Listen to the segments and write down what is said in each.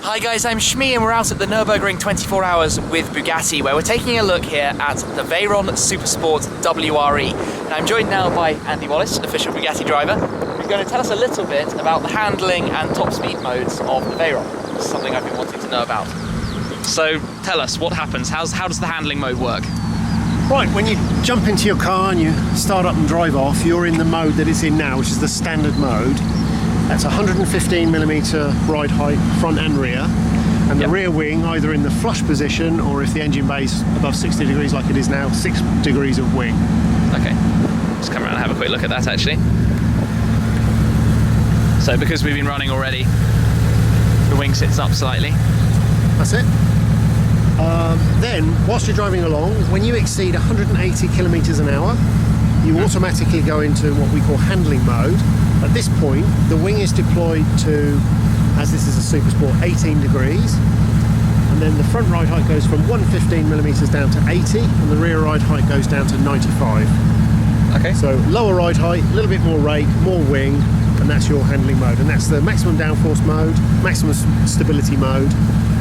Hi guys, I'm Shmi and we're out at the Nürburgring 24 Hours with Bugatti, where we're taking a look here at the Veyron Supersport WRE. And I'm joined now by Andy Wallace, official Bugatti driver, who's going to tell us a little bit about the handling and top speed modes of the Veyron. This is something I've been wanting to know about. So tell us, what happens? How does the handling mode work? Right, when you jump into your car and you start up and drive off, you're in the mode that it's in now, which is the standard mode. That's 115mm ride height, front and rear, and the rear wing either in the flush position, or if the engine bay's above 60 degrees like it is now, 6 degrees of wing. Okay, let's come around and have a quick look at that actually. So because we've been running already, the wing sits up slightly. That's it. Then, whilst you're driving along, when you exceed 180 kilometers an hour, you automatically go into what we call handling mode. At this point, the wing is deployed to, as this is a Super Sport, 18 degrees. And then the front ride height goes from 115mm down to 80, and the rear ride height goes down to 95. Okay. So lower ride height, a little bit more rake, more wing, and that's your handling mode. And that's the maximum downforce mode, maximum stability mode,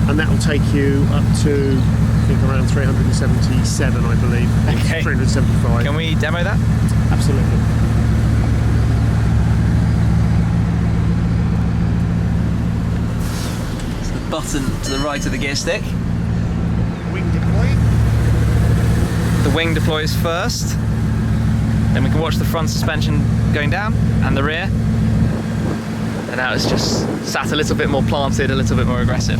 and that will take you up to, I think, around 377, I believe. Okay. 375. Can we demo that? Absolutely. Button to the right of the gear stick. Wing deploy. The wing deploys first. Then we can watch the front suspension going down and the rear. And now it's just sat a little bit more planted, a little bit more aggressive.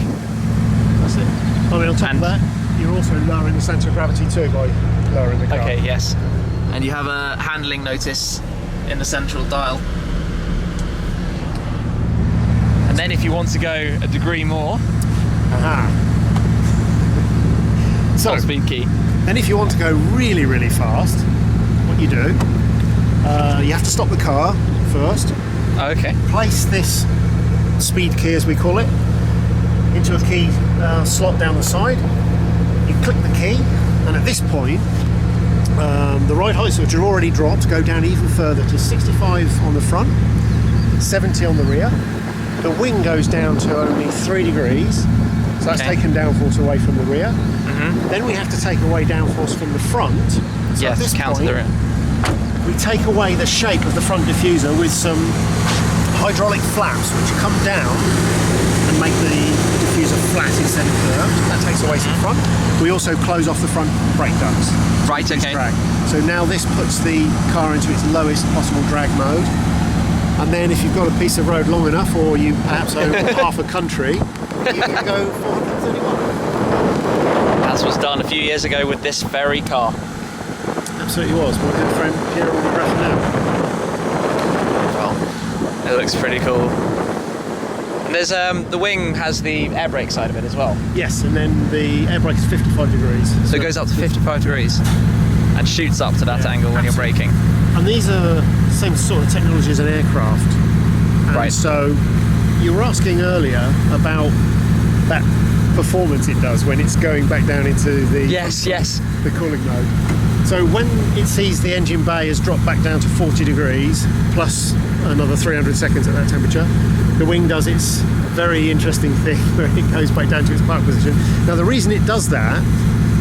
That's it. I mean, on top of that, you're also lowering the centre of gravity too by lowering the car. Okay, yes. And you have a handling notice in the central dial. And then if you want to go a degree more, so top speed key. Then if you want to go really, really fast, what you do, you have to stop the car first. Oh, okay. Place this speed key, as we call it, into a key slot down the side. You click the key, and at this point, the ride heights, which are already dropped, go down even further to 65 on the front, 70 on the rear. The wing goes down to only 3 degrees, so that's taken downforce away from the rear. Then we have to take away downforce from the front. So yes, at this counter point, the rear. we take away the shape of the front diffuser with some hydraulic flaps which come down and make the diffuser flat instead of curved. That takes away some front. We also close off the front brake ducts. Right, okay. Drag. So now this puts the car into its lowest possible drag mode. And then if you've got a piece of road long enough, or you perhaps own half a country, you can go 431. As was done a few years ago with this very car. Absolutely was. My good friend Pierre will be breath now. Well, it looks pretty cool. And there's the wing has the air brake side of it as well. Yes, and then the air brake is 55 degrees. So it goes up to 55 degrees and shoots up to that angle when you're braking. And these are the same sort of technology as an aircraft. And right. So you were asking earlier about that performance it does when it's going back down into the the cooling mode. So when it sees the engine bay has dropped back down to 40 degrees plus another 300 seconds at that temperature, the wing does its very interesting thing where it goes back down to its park position. Now the reason it does that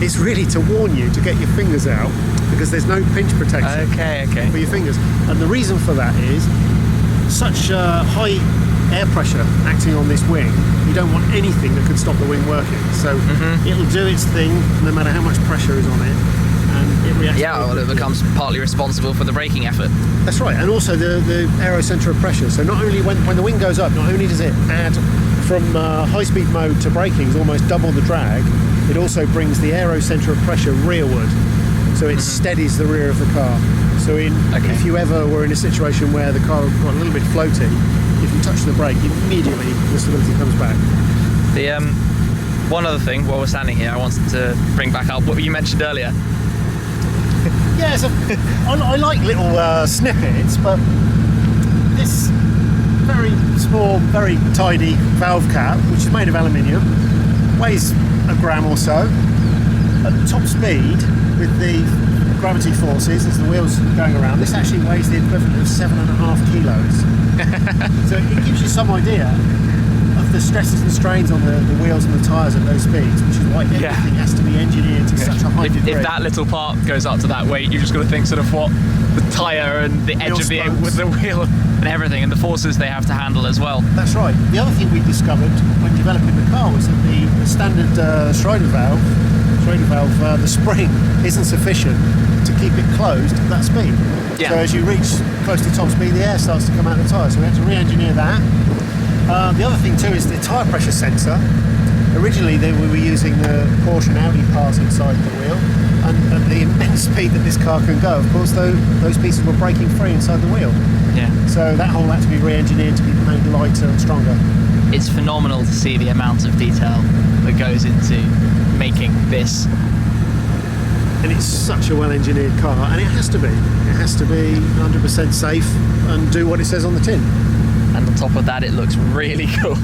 is really to warn you to get your fingers out, because there's no pinch protection for your fingers. And the reason for that is such high air pressure acting on this wing, you don't want anything that could stop the wing working. So it'll do its thing no matter how much pressure is on it, and it reacts. Yeah, well, it becomes partly responsible for the braking effort. That's right, and also the aero centre of pressure. So not only when the wing goes up, not only does it add from high-speed mode to braking, is almost double the drag, it also brings the aero centre of pressure rearward. So it steadies the rear of the car. So if you ever were in a situation where the car got a little bit floaty, if you touch the brake, immediately the stability comes back. The one other thing while we're standing here, I wanted to bring back up what you mentioned earlier. Yeah, I like little snippets, but this very small, very tidy valve cap, which is made of aluminium, weighs a gram or so. At top speed, with the gravity forces as the wheels going around, this actually weighs the equivalent of 7.5 kilos. So it gives you some idea of the stresses and strains on the wheels and the tyres at those speeds, which is why everything has to be engineered to such a high degree. If that little part goes up to that weight, you just got to think sort of what the tyre and the edge of the with the wheel and everything, and the forces they have to handle as well. That's right. The other thing we discovered when developing the car was that the standard Schrader valve, the spring isn't sufficient to keep it closed at that speed. Yeah. So as you reach close to top speed, the air starts to come out of the tyre. So we had to re-engineer that. The other thing too is the tyre pressure sensor. Originally we were using the Porsche and Audi parts inside the wheel, and at the immense speed that this car can go, of course, those pieces were breaking free inside the wheel. Yeah. So that whole had to be re-engineered to be made lighter and stronger. It's phenomenal to see the amount of detail that goes into making this. And it's such a well-engineered car, and it has to be. It has to be 100% safe and do what it says on the tin. And on top of that, it looks really cool,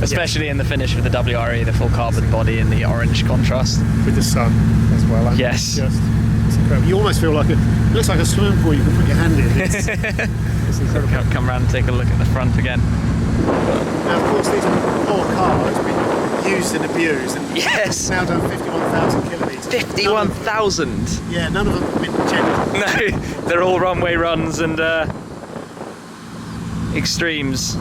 especially in the finish with the WRE, the full carbon body and the orange contrast. With the sun as well. Yes. It's incredible. You almost feel like it looks like a swimming pool you can put your hand in. It's incredible. Come around and take a look at the front again. Now, of course, these poor car has been used and abused, and yes, now done 51,000 kilometres. 51,000? Yeah, none of them have been gentle. No, they're all runway runs and extremes.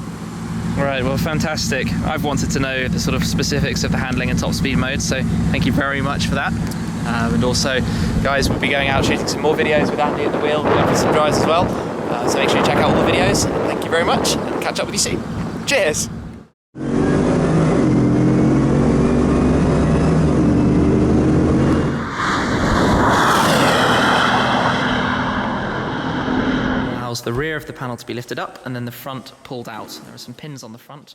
Right, well, fantastic. I've wanted to know the sort of specifics of the handling and top speed mode, so thank you very much for that. And also, guys, we'll be going out shooting some more videos with Andy at the wheel, going for some drives as well. So make sure you check out all the videos. Thank you very much, and catch up with you soon. Cheers! Allows the rear of the panel to be lifted up and then the front pulled out. There are some pins on the front